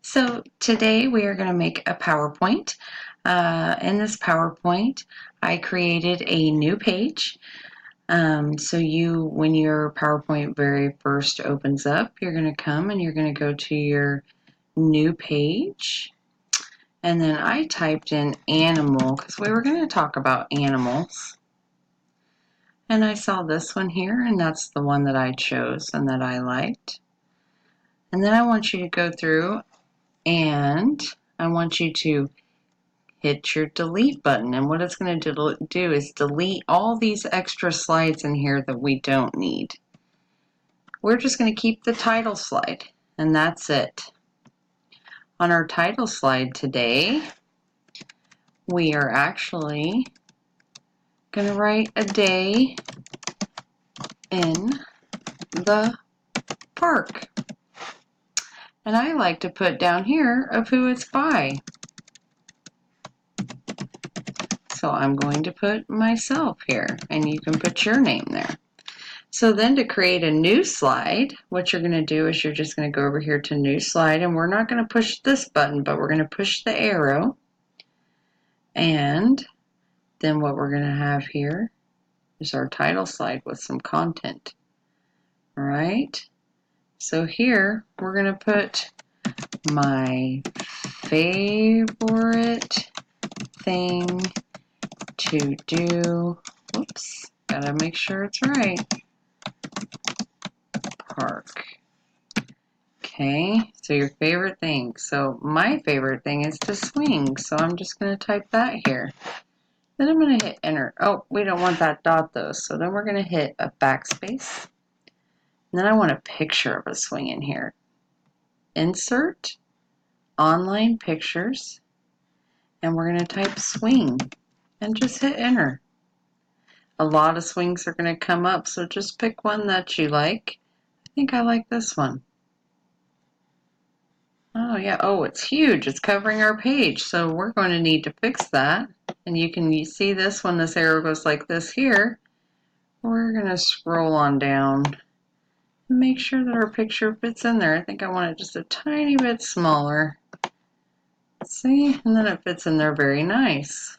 So today we are going to make a PowerPoint. In this PowerPoint, I created a new page. When your PowerPoint very first opens up, you're going to come and you're going to go to your new page. And then I typed in animal because we were going to talk about animals. And I saw this one here, and that's the one that I chose and that I liked. And then I want you to go through and I want you to hit your delete button. And what it's going to do is delete all these extra slides in here that we don't need. We're just going to keep the title slide, and that's it. On our title slide today, we are actually going to write a day in the park. And I like to put down here of who it's by. So I'm going to put myself here, and you can put your name there. So then to create a new slide, what you're going to do is you're just going to go over here to new slide, and we're not going to push this button, but we're going to push the arrow. And then what we're going to have here is our title slide with some content. All right. So here we're going to put my favorite thing to do. Whoops, gotta make sure it's right. Park. Okay, so your favorite thing. So my favorite thing is to swing. So I'm just going to type that here. Then I'm going to hit enter. Oh, we don't want that dot though. So then we're going to hit a backspace. And then I want a picture of a swing in here. Insert, online pictures, and we're going to type swing and just hit enter. A lot of swings are going to come up, so just pick one that you like. I think I like this one. Oh yeah, oh, it's huge. It's covering our page, so we're going to need to fix that. And you see this when this arrow goes like this here. We're going to scroll on down and make sure that our picture fits in there. I think I want it just a tiny bit smaller. See, and then it fits in there very nice.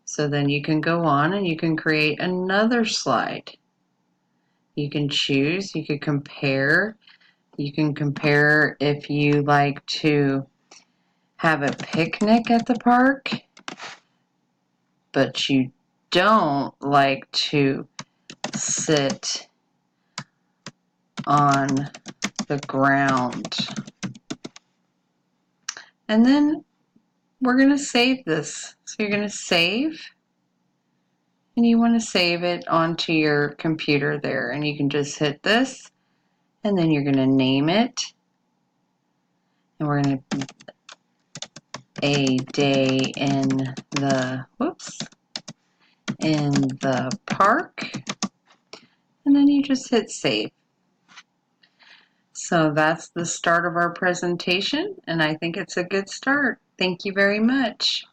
So then you can go on and you can create another slide. You can choose, you can compare. You can compare if you like to have a picnic at the park, but you don't like to sit on the ground. And then we're going to save this. So you're going to save, and you want to save it onto your computer there. And you can just hit this, and then you're going to name it. And we're going to a day in the, in the park. And then you just hit save. So that's the start of our presentation, and I think it's a good start. Thank you very much.